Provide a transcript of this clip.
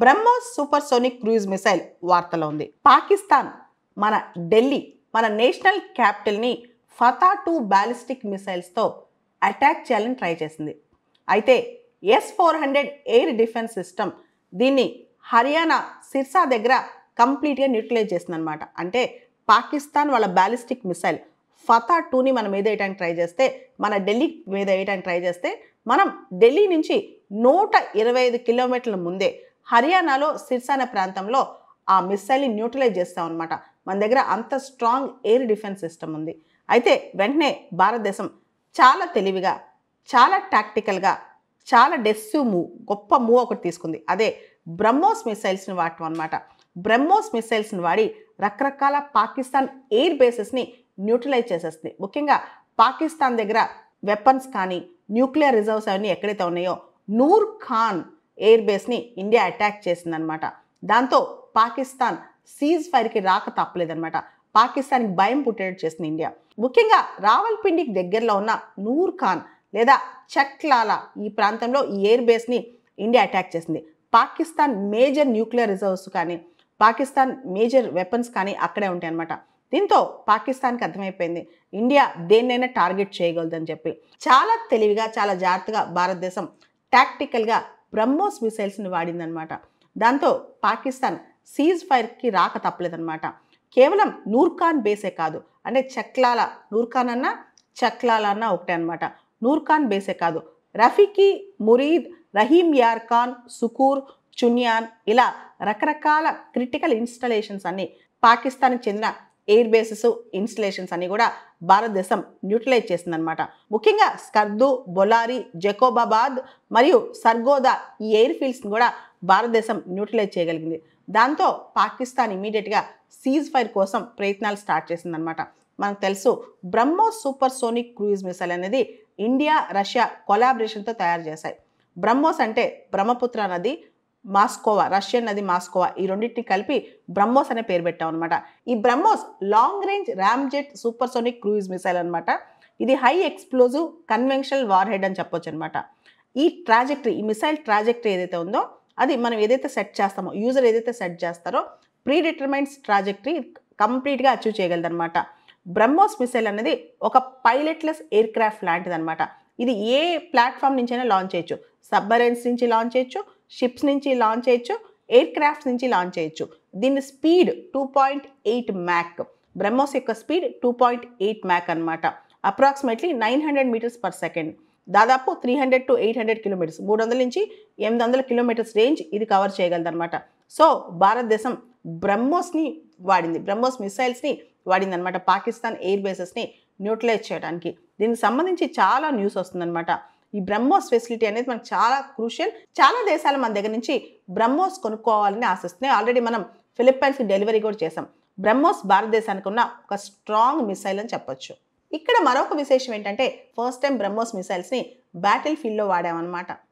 BrahMos supersonic cruise missile వార్తలో ఉంది. పాకిస్తాన్ మన ఢిల్లీ, మన నేషనల్ క్యాపిటల్ని ఫతా-2 బ్యాలిస్టిక్ మిసైల్స్తో అటాక్ చేయాలని ట్రై చేసింది. అయితే S-400 ఎయిర్ డిఫెన్స్ సిస్టమ్ దీన్ని హర్యానా సిర్సా దగ్గర కంప్లీట్గా న్యూట్రలైజ్ చేస్తుంది అనమాట. అంటే పాకిస్తాన్ వాళ్ళ బ్యాలిస్టిక్ మిసైల్ ఫతా-2ని మన మీద వేయడానికి ట్రై చేస్తే, మన ఢిల్లీ మీద వేయడానికి ట్రై చేస్తే, మనం ఢిల్లీ నుంచి 125 కిలోమీటర్ల ముందే హర్యానాలో సిర్సా అనే ప్రాంతంలో ఆ మిసైల్ని న్యూట్రలైజ్ చేస్తాం అనమాట. మన దగ్గర అంత స్ట్రాంగ్ ఎయిర్ డిఫెన్స్ సిస్టమ్ ఉంది. అయితే వెంటనే భారతదేశం చాలా తెలివిగా, చాలా టాక్టికల్గా, చాలా డెసిసివ్ మూవ్, గొప్ప మూవ్ ఒకటి తీసుకుంది. అదే బ్రహ్మోస్ మిసైల్స్ని వాడటం అనమాట. బ్రహ్మోస్ మిసైల్స్ని వాడి రకరకాల పాకిస్తాన్ ఎయిర్ బేసెస్ని న్యూట్రలైజ్ చేసేస్తుంది. ముఖ్యంగా పాకిస్తాన్ దగ్గర వెపన్స్ కానీ న్యూక్లియర్ రిజర్వ్స్ అవన్నీ ఎక్కడైతే ఉన్నాయో నూర్ ఖాన్ ఎయిర్ బేస్ని ఇండియా అటాక్ చేసిందనమాట. దాంతో పాకిస్తాన్ సీజ్ ఫైర్కి రాక తప్పలేదనమాట. పాకిస్తాన్కి భయం పుట్టేటట్టు చేసింది ఇండియా. ముఖ్యంగా రావల్పిండికి దగ్గరలో ఉన్న నూర్ ఖాన్ లేదా చక్లాలా ఈ ప్రాంతంలో ఈ ఎయిర్ బేస్ని ఇండియా అటాక్ చేసింది. పాకిస్తాన్ మేజర్ న్యూక్లియర్ రిజర్వ్స్ కానీ పాకిస్తాన్ మేజర్ వెపన్స్ కానీ అక్కడే ఉంటాయి అన్నమాట. దీంతో పాకిస్తాన్కి అర్థమైపోయింది ఇండియా దేన్నైనా టార్గెట్ చేయగలదని చెప్పి. చాలా తెలివిగా, చాలా జాగ్రత్తగా భారతదేశం టాక్టికల్గా బ్రహ్మోస్ మిసైల్స్ని వాడిందనమాట. దాంతో పాకిస్తాన్ సీజ్ ఫైర్కి రాక తప్పలేదన్నమాట. కేవలం నూర్ఖాన్ బేసే కాదు, అంటే చక్లాలా, నూర్ఖాన్ అన్న చక్లాలా అన్న ఒకటే అనమాట. నూర్ఖాన్ బేసే కాదు, రఫీకి, మురీద్, రహీం యార్ ఖాన్, సుకూర్, చున్యాన్ ఇలా రకరకాల క్రిటికల్ ఇన్స్టాలేషన్స్ అన్ని పాకిస్తాన్కి చెందిన ఎయిర్ బేసెస్, ఇన్స్టలేషన్స్ అన్ని కూడా భారతదేశం న్యూట్రలైజ్ చేసిందనమాట. ముఖ్యంగా స్కర్దు, బొలారి, జకోబాబాద్ మరియు సర్గోదా ఈ ఎయిర్ ఫీల్డ్స్ని కూడా భారతదేశం న్యూట్రలైజ్ చేయగలిగింది. దాంతో పాకిస్తాన్ ఇమీడియట్గా సీజ్ ఫైర్ కోసం ప్రయత్నాలు స్టార్ట్ చేసిందనమాట. మనకు తెలుసు బ్రహ్మోస్ సూపర్సోనిక్ క్రూయిజ్ మిసైల్ అనేది ఇండియా, రష్యా కొలాబరేషన్తో తయారు చేశాయి. బ్రహ్మోస్ అంటే బ్రహ్మపుత్ర నది, మాస్కోవా, రష్యన్ నది మాస్కోవా, ఈ రెండింటిని కలిపి బ్రహ్మోస్ అనే పేరు పెట్టాం అనమాట. ఈ BrahMos long range ramjet supersonic cruise missile అనమాట. ఇది high explosive conventional war head అని చెప్పొచ్చు అనమాట. ఈ ట్రాజెక్టరీ, ఈ మిసైల్ ట్రాజెక్టరీ ఏదైతే ఉందో అది మనం ఏదైతే సెట్ చేస్తామో, యూజర్ ఏదైతే సెట్ చేస్తారో ప్రీ డిటర్మైన్స్ ట్రాజెక్టరీ కంప్లీట్గా అచీవ్ చేయగలదనమాట. బ్రహ్మోస్ మిసైల్ అనేది ఒక పైలట్లెస్ ఎయిర్ క్రాఫ్ట్ లాంటిది అనమాట. ఇది ఏ ప్లాట్ఫామ్ నుంచైనా లాంచ్ చేయొచ్చు. సబ్మరైన్స్ నుంచి లాంచ్ చేయొచ్చు, షిప్స్ నుంచి లాంచ్ చేయొచ్చు, ఎయిర్ క్రాఫ్ట్స్ నుంచి లాంచ్ చేయొచ్చు. దీని స్పీడ్ 2.8 మ్యాక్. బ్రహ్మోస్ యొక్క స్పీడ్ 2.8 మ్యాక్ అనమాట. Approximately 900 metres per second. దాదాపు 300 to 800 కిలోమీటర్స్, 300 నుంచి 800 కిలోమీటర్స్ రేంజ్ ఇది కవర్ చేయగలదన్నమాట. సో భారతదేశం బ్రహ్మోస్ని వాడింది, బ్రహ్మోస్ మిసైల్స్ని వాడింది అనమాట పాకిస్తాన్ ఎయిర్ బేసెస్ని న్యూట్రలైజ్ చేయడానికి. దీనికి సంబంధించి చాలా న్యూస్ వస్తుందన్నమాట. ఈ బ్రహ్మోస్ ఫెసిలిటీ అనేది మనకు చాలా క్రూషియల్. చాలా దేశాలు మన దగ్గర నుంచి బ్రహ్మోస్ కొనుక్కోవాలని ఆశిస్తున్నాయి. ఆల్రెడీ మనం ఫిలిప్పైన్స్కి డెలివరీ కూడా చేసాం. బ్రహ్మోస్ భారతదేశానికి ఉన్న ఒక స్ట్రాంగ్ మిసైల్ అని చెప్పొచ్చు. ఇక్కడ మరొక విశేషం ఏంటంటే ఫస్ట్ టైం బ్రహ్మోస్ మిసైల్స్ని బ్యాటిల్ ఫీల్డ్లో వాడామన్నమాట.